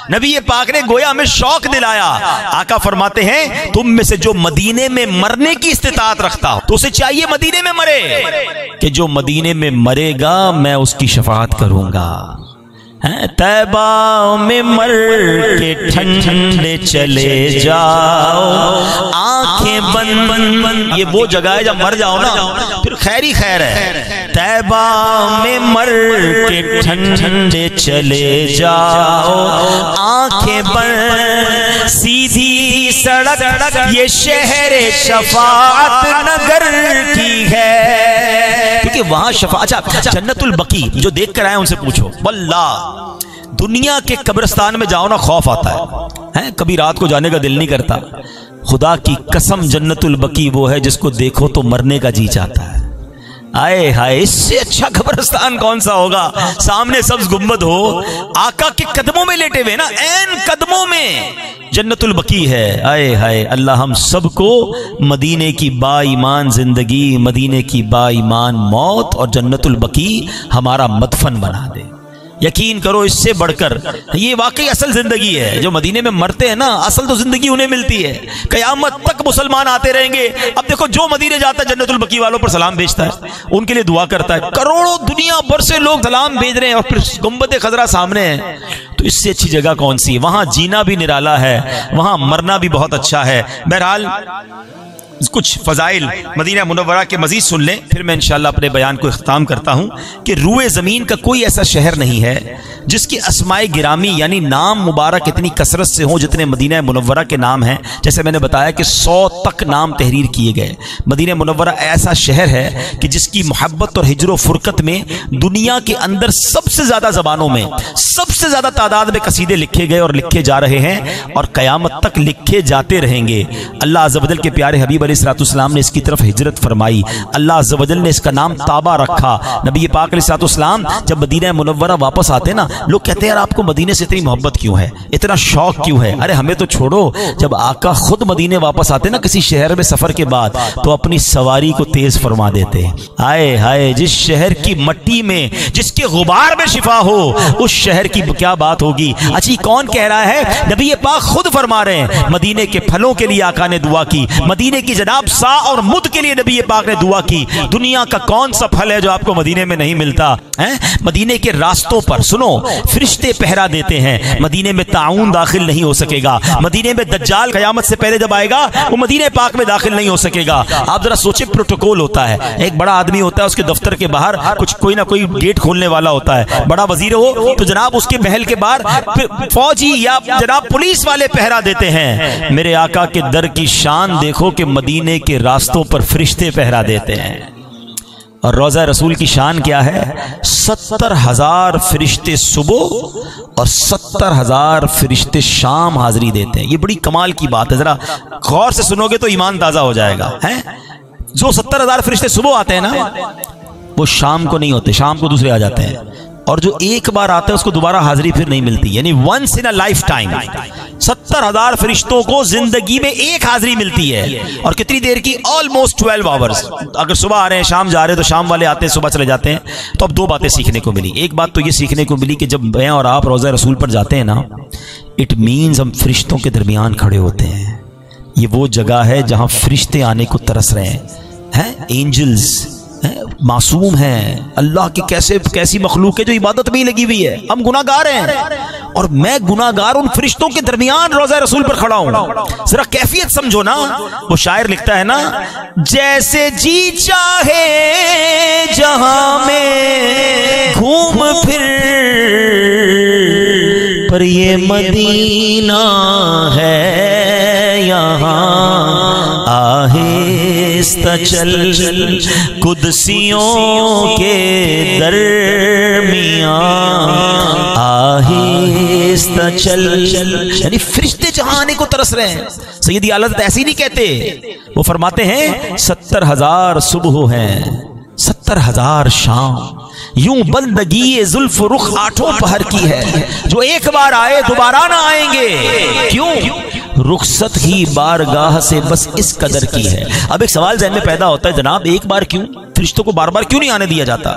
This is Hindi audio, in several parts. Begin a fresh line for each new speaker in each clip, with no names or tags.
नबी पाक ने गोया हमें शौक दिलाया। आका फरमाते हैं तुम में से जो मदीने में मरने की इस्तिताअत रखता हो तो उसे चाहिए मदीने में मरे, कि जो मदीने में मरेगा मैं उसकी शफाअत करूंगा। तैबा में मर के ठंडे चले जाओ, आंखें बंद बंद बंद, ये वो जगह है जब मर जाओ ना फिर खैर ही खैर है। तैबा में मर के ठंडे चले जाओ, आंखें बंद, सीधी सड़क ये शहर शफाअत नगर की है, क्योंकि वहां शफाअत। अच्छा, जन्नतुल बकी जो देख कर आए उनसे पूछो, वल्लाह दुनिया के कब्रिस्तान में जाओ ना खौफ आता है, कभी रात को जाने का दिल नहीं करता। खुदा की कसम जन्नतुल बकी वो है जिसको देखो तो मरने का जी चाहता है। आए हाय, इससे अच्छा कब्रिस्तान कौन सा होगा। सामने सब्ज गुंबद हो, आका के कदमों में लेटे हुए ना, ऐन कदमों में जन्नतुल बकी है। आए हाय, अल्लाह हम सबको मदीने की बाईमान जिंदगी, मदीने की बाईमान मौत और जन्नतुल बकी हमारा मदफन बना दे। यकीन करो इससे बढ़कर ये वाकई असल जिंदगी है। जो मदीने में मरते हैं ना, असल तो जिंदगी उन्हें मिलती है। कयामत तक मुसलमान आते रहेंगे। अब देखो जो मदीने जाता है जन्नतुल बकी वालों पर सलाम भेजता है, उनके लिए दुआ करता है। करोड़ों दुनिया भर से लोग सलाम भेज रहे हैं और फिर गुंबद खजरा सामने है। तो इससे अच्छी जगह कौन सी है। वहां जीना भी निराला है, वहां मरना भी बहुत अच्छा है। बहरहाल कुछ फजाइल मदीना मुनव्वरा के मजीद सुन लें, फिर मैं इंशाअल्लाह अपने बयान को इख्तिताम करता हूं कि रूए ज़मीन का कोई ऐसा शहर नहीं है जिसकी अस्माए गिरामी यानी नाम मुबारक इतनी कसरत से हो जितने मदीना मुनव्वरा के नाम हैं। जैसे मैंने बताया कि 100 तक नाम तहरीर किए गए। मदीना मुनव्वरा ऐसा शहर है कि जिसकी मोहब्बत और हिजर फुरकत में दुनिया के अंदर सबसे ज़्यादा ज़बानों में सबसे ज़्यादा तादाद में कसीदे लिखे गए और लिखे जा रहे हैं और क़यामत तक लिखे जाते रहेंगे। अल्लाह अज़्ज़ व जल के प्यारे हबीब अलैहिस्सलाम ने इसकी तरफ हिजरत फरमाई। अल्लाह अज़्ज़ व जल ने इसका नाम ताबा रखा। नबी पाक अलैहिस्सलाम जब मदीना मुनव्वरा वापस आते ना, लोग कहते हैं यार आपको मदीने से इतनी मोहब्बत क्यों है, इतना शौक क्यों है। अरे हमें तो छोड़ो, जब आका खुद मदीने वापस आते ना किसी शहर में सफर के बाद, तो अपनी सवारी को तेज फरमा देते। आए हाय, जिस शहर की मट्टी में जिसके गुबार में शिफा हो उस शहर की क्या बात होगी। अच्छी कौन कह रहा है, नबी पाक खुद फरमा रहे हैं। मदीने के फलों के लिए आका ने दुआ की, मदीने की जनाब सा और मुद के लिए नबी पाक ने दुआ की। दुनिया का कौन सा फल है जो आपको मदीने में नहीं मिलता है। मदीने के रास्तों पर सुनो फरिश्ते पहरा देते हैं। मदीने में ताउन दाखिल नहीं हो सकेगा। मदीने में दज्जाल कयामत से पहले जब आएगा वो मदीने पाक में दाखिल नहीं हो सकेगा। आप जरा सोचे, प्रोटोकॉल होता है, एक बड़ा आदमी होता है, उसके दफ्तर के बाहर कुछ कोई ना कोई गेट खोलने वाला होता है। बड़ा वजीर हो तो जनाब उसके महल के बाहर फौजी या जनाब पुलिस वाले पहरा देते हैं। मेरे आका के दर की शान देखो कि मदीने के रास्तों पर फरिश्ते पहरा देते हैं। और रोज़ा रसूल की शान क्या है, 70,000 फरिश्ते सुबह और 70,000 फरिश्ते शाम हाजिरी देते हैं। ये बड़ी कमाल की बात है, जरा गौर से सुनोगे तो ईमान ताज़ा हो जाएगा। हैं जो 70,000 फरिश्ते सुबह आते हैं ना, वो शाम को नहीं होते, शाम को दूसरे आ जाते हैं। और जो एक बार आते हैं उसको दोबारा हाजिरी फिर नहीं मिलती, यानी once in a lifetime. 70,000 फरिश्तों को जिंदगी में एक हाजिरी मिलती है। और कितनी देर की, ऑलमोस्ट 12 आवर्स। अगर सुबह आ रहे हैं शाम जा रहे हैं तो शाम वाले आते हैं सुबह चले जाते हैं। तो अब दो बातें सीखने को मिली। एक बात तो ये सीखने को मिली कि जब मैं और आप रोज़ा रसूल पर जाते हैं ना, इट मीन्स हम फरिश्तों के दरमियान खड़े होते हैं। ये वो जगह है जहाँ फरिश्ते आने को तरस रहे हैं। एंजल्स मासूम हैं, अल्लाह की कैसी मखलूक है जो इबादत में ही लगी हुई है। हम गुनाहगार हैं और मैं गुनाहगार उन फरिश्तों के दरमियान रोज़ा रसूल पर खड़ा हूं। जरा कैफियत समझो ना। वो शायर लिखता है ना, जैसे जी चाहे जहां में घूम फिर, पर ये मदीना है यहाँ आहिस्ता चल, कुदसियों के दरमियां आहिस्ता चल। यानी फरिश्ते जहां आने को तरस रहे हैं। सैयदी आला हज़रत ऐसे ही नहीं कहते, वो फरमाते हैं 70,000 सुबह हैं, 70,000 शाम। यूं बंदगी जुल्फ रुख 8 पहर की है, जो एक बार आए दोबारा ना आएंगे। क्यों? रुखसत ही बारगाह से बस इस कदर की है। अब एक सवाल ज़हन में पैदा होता है, जनाब एक बार क्यों, फरिश्तों को बार बार क्यों नहीं आने दिया जाता?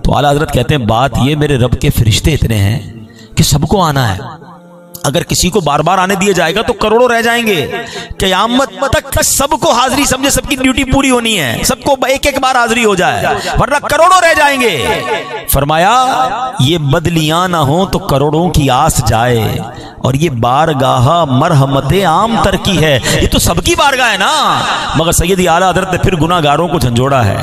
तो आला हज़रत कहते हैं बात ये, मेरे रब के फरिश्ते इतने हैं कि सबको आना है। अगर किसी को बार बार आने दिया जाएगा तो करोड़ों रह जाएंगे। क़यामत तक सबको हाजिरी समझे, सबकी ड्यूटी पूरी होनी है, सबको एक एक बार हाजिरी हो जाए, वरना करोड़ों रह जाएंगे। फरमाया ये बदलियां ना हो तो करोड़ों की आस जाए, और ये बारगाह मरहमते आम तरकी है, ये तो सबकी बारगाह है ना। मगर सैयदी आला हज़रत ने फिर गुनाहगारों को झंझोड़ा है।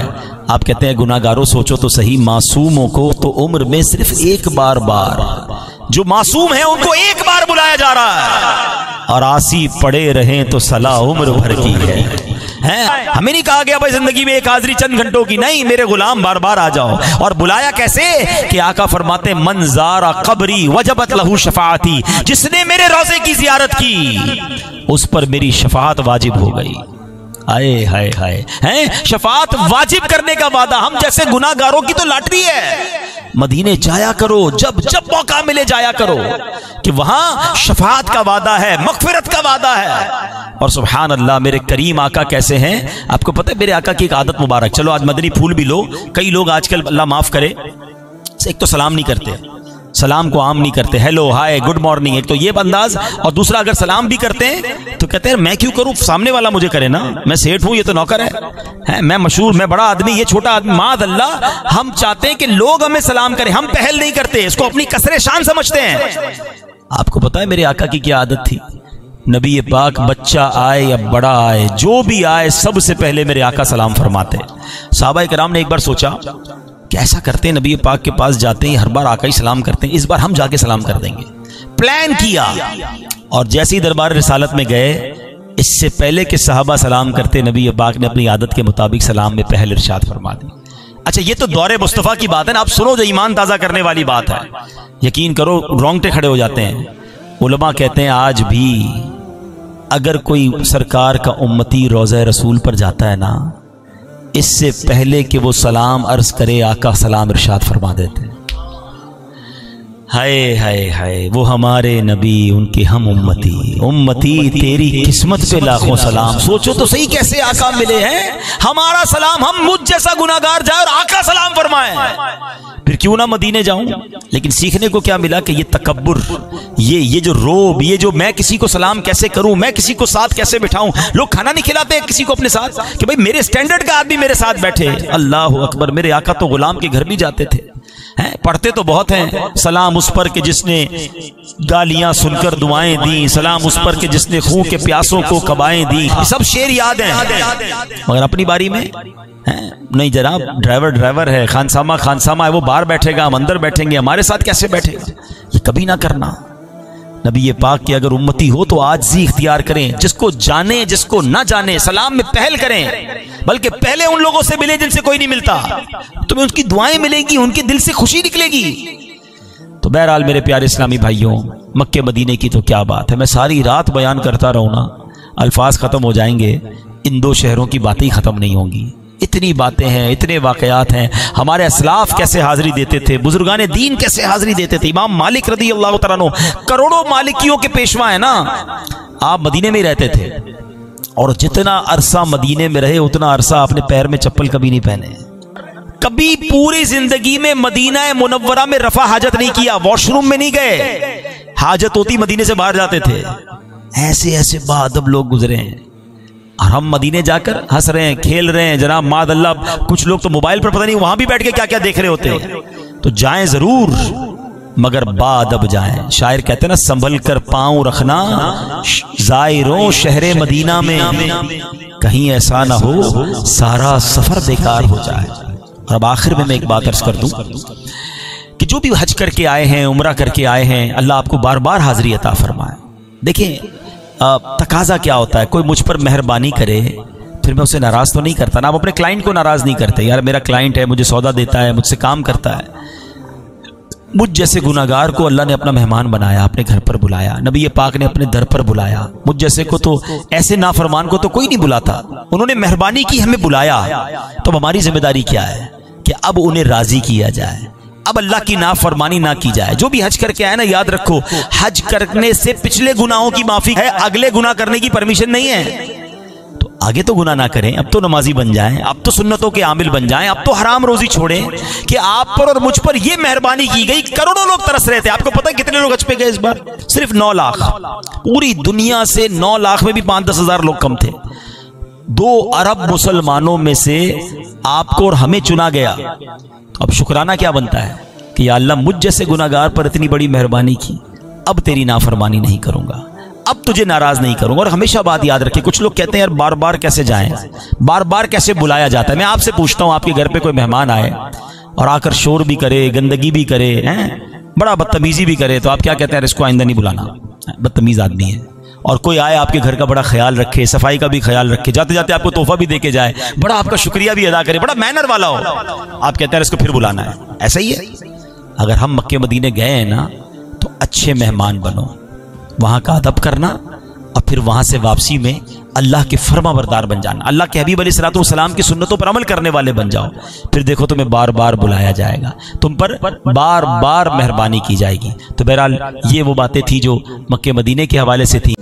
आप कहते हैं गुनाहगारों सोचो तो सही, मासूमों को तो उम्र में सिर्फ एक बार जो मासूम है उनको एक बार बुलाया जा रहा है, और आसी पड़े रहें तो सलाह उम्र भर की है। हमें नहीं कहा गया भाई जिंदगी में एक हाजिरी चंद घंटों की, नहीं, मेरे गुलाम बार बार आ जाओ। और बुलाया कैसे कि आका फरमाते मंजारा कब्री वजबत लहू शफाअती, जिसने मेरे रोजे की जियारत की उस पर मेरी शफाअत वाजिब हो गई। आए हाय हाय, हैं शफाअत वाजिब करने का वादा हम जैसे गुनाहगारों की तो लॉटरी है। मदीने जाया करो, जब जब मौका मिले जाया करो, कि वहां शफाअत का वादा है, मगफिरत का वादा है। और सुभान अल्लाह, मेरे करीम आका कैसे हैं आपको पता है। मेरे आका की एक आदत मुबारक, चलो आज मदनी फूल भी लो। कई लोग आजकल, अल्लाह माफ करे, एक तो सलाम नहीं करते, सलाम को आम नहीं करते, हेलो हाय गुड मॉर्निंग, एक तो ये अंदाज, और दूसरा अगर सलाम भी करते हैं तो कहते हैं मैं क्यों करूं, सामने वाला मुझे करे ना, मैं सेठ हूं, ये तो नौकर है, मैं मशहूर, मैं बड़ा आदमी, ये छोटा आदमी। माद अल्लाह, हम चाहते हैं कि लोग हमें सलाम करें, हम पहल नहीं करते, इसको अपनी कसरे शान समझते हैं। आपको पता है मेरे आका की क्या आदत थी? नबी पाक बच्चा आए या बड़ा आए, जो भी आए, सबसे पहले मेरे आका सलाम फरमाते। सहाबा किराम ने एक बार सोचा कैसा करते हैं, नबी पाक के पास जाते हैं हर बार आका ही सलाम करते हैं, इस बार हम जाके सलाम कर देंगे। प्लान किया, और जैसे ही दरबार रिसालत में गए, इससे पहले कि सहाबा सलाम करते, नबी पाक ने अपनी आदत के मुताबिक सलाम में पहल इरशाद फरमा दी। अच्छा, ये तो दौरे मुस्तफ़ा की बात है ना, आप सुनो, जो ईमान ताज़ा करने वाली बात है। यकीन करो रोंगटे खड़े हो जाते हैं। उलमा कहते हैं आज भी अगर कोई सरकार का उम्मती रोज़ा रसूल पर जाता है ना, इससे पहले कि वो सलाम अर्ज करे, आका सलाम इरशाद फरमा देते हैं। हाय हाय हाय, वो हमारे नबी, उनके हम उम्मती, उम्मती तेरी किस्मत पे लाखों सलाम। सोचो तो सही कैसे आका मिले हैं। हमारा सलाम, हम मुझ जैसा गुनाहगार जाए और आका सलाम फरमाए, फिर क्यों ना मदीने जाऊं। लेकिन सीखने को क्या मिला कि ये तकब्बुर, ये जो रोब, ये जो मैं किसी को सलाम कैसे करूं, मैं किसी को साथ कैसे बिठाऊं। लोग खाना नहीं खिलाते किसी को अपने साथ कि भाई मेरे स्टैंडर्ड का आदमी मेरे साथ बैठे। अल्लाह अकबर, मेरे आका तो गुलाम के घर भी जाते थे, हैं पढ़ते तो बहुत हैं, सलाम उस पर के जिसने गालियां सुनकर दुआएं दी, सलाम उस पर के जिसने खून के प्यासों को कबाएं दी, सब शेर याद हैं। मगर अपनी बारी में नहीं जनाब, ड्राइवर है, खानसामा है, वो बाहर बैठेगा, हम अंदर बैठेंगे, हमारे साथ कैसे बैठेगा, ये कभी ना करना। नबी ये पाक की अगर उम्मती हो तो आजिज़ी इख्तियार करें, जिसको जाने जिसको ना जाने सलाम में पहल करें, बल्कि पहले उन लोगों से मिले जिनसे कोई नहीं मिलता, तुम्हें उनकी दुआएं मिलेगी, उनके दिल से खुशी निकलेगी। तो बहरहाल मेरे प्यारे इस्लामी भाइयों, मक्के मदीने की तो क्या बात है, मैं सारी रात बयान करता रहूँ ना, अल्फाज ख़त्म हो जाएंगे, इन दो शहरों की बातें ही ख़त्म नहीं होंगी। इतनी बातें हैं, इतने वाकयात हैं, हमारे असलाफ कैसे हाजिरी देते थे, बुजुर्गान दीन कैसे हाजिरी देते थे। इमाम मालिक रदी अल्लाह तआला अन्हु करोड़ों मालिकियों के पेशवा है ना, आप मदीने में ही रहते थे, और जितना अरसा मदीने में रहे उतना अरसा आपने पैर में चप्पल कभी नहीं पहने, कभी पूरी जिंदगी में मदीना मुनव्वरा में रफा हाजत नहीं किया, वॉशरूम में नहीं गए, हाजत होती मदीने से बाहर जाते थे। ऐसे ऐसे बाअदब लोग गुजरे हैं, और हम मदीने जाकर हंस रहे हैं, खेल रहे हैं जनाब, मादअल्लाह। कुछ लोग तो मोबाइल पर पता नहीं वहां भी बैठ के क्या क्या देख रहे होते हैं। तो जाएं जरूर, मगर बाअदब जाएं। शायर कहते हैं ना, संभल कर पांव रखना जायरों शहरे मदीना में, कहीं ऐसा ना हो सारा सफर बेकार हो जाए। और अब आखिर में मैं एक बात अर्ज कर दूं कि जो भी हज करके आए हैं, उम्रा करके आए हैं, अल्लाह आपको बार बार हाजिरी अता फरमाए। देखें तकाजा क्या होता है, कोई मुझ पर मेहरबानी करे फिर मैं उसे नाराज तो नहीं करता ना। आप अपने क्लाइंट को नाराज नहीं करते, यार मेरा क्लाइंट है, मुझे सौदा देता है, मुझसे काम करता है। मुझ जैसे गुनाहगार को अल्लाह ने अपना मेहमान बनाया, अपने घर पर बुलाया, नबी पाक ने अपने दर पर बुलाया। मुझ जैसे को तो, ऐसे नाफरमान को तो कोई नहीं बुलाता, उन्होंने मेहरबानी की, हमें बुलाया। तो हमारी जिम्मेदारी क्या है कि अब उन्हें राजी किया जाए, अब अल्लाह की नाफरमानी ना की जाए। जो भी हज करके आए ना, याद रखो, हज करने से पिछले गुनाहों की माफी है, अगले गुनाह करने की परमिशन नहीं है। तो आगे तो गुनाह ना करें, अब तो नमाजी बन जाएं, अब तो सुन्नतों के आमिल बन जाएं, अब तो हराम रोजी छोड़ें कि आप पर और मुझ पर ये मेहरबानी की गई। करोड़ों लोग तरस रहे थे। आपको पता है कितने लोग हज पे गए इस बार? सिर्फ 9 लाख। पूरी दुनिया से 9 लाख में भी 5-10 हजार लोग कम थे। 2 अरब मुसलमानों में से आपको और हमें चुना गया। अब शुक्राना क्या बनता है कि या अल्लाह मुझ जैसे गुनाहगार पर इतनी बड़ी मेहरबानी की, अब तेरी नाफरमानी नहीं करूंगा, अब तुझे नाराज नहीं करूंगा। और हमेशा बात याद रखें, कुछ लोग कहते हैं यार बार बार कैसे जाएं, बार बार कैसे बुलाया जाता है। मैं आपसे पूछता हूं, आपके घर पे कोई मेहमान आए और आकर शोर भी करे, गंदगी भी करे, बड़ा बदतमीजी भी करे, तो आप क्या कहते हैं? इसको आइंदा नहीं बुलाना, बदतमीज आदमी है। और कोई आए आपके घर का बड़ा ख्याल रखे, सफाई का भी ख्याल रखे, जाते जाते आपको तोहफा भी देके जाए, बड़ा आपका शुक्रिया भी अदा करे, बड़ा मैनर वाला हो, आप कहते हैं इसको फिर बुलाना है। ऐसा ही है। अगर हम मक्के मदीने गए हैं ना, तो अच्छे मेहमान बनो, वहां का अदब करना, और फिर वहां से वापसी में अल्लाह के फर्माबरदार बन जाना, अल्लाह के हबीब अलैहिस्सलातु वस्सलाम की सुन्नतों पर अमल करने वाले बन जाओ। फिर देखो तुम्हें बार बार बुलाया जाएगा, तुम पर बार बार मेहरबानी की जाएगी। तो बहरहाल ये वो बातें थी जो मक्के मदीने के हवाले से थी।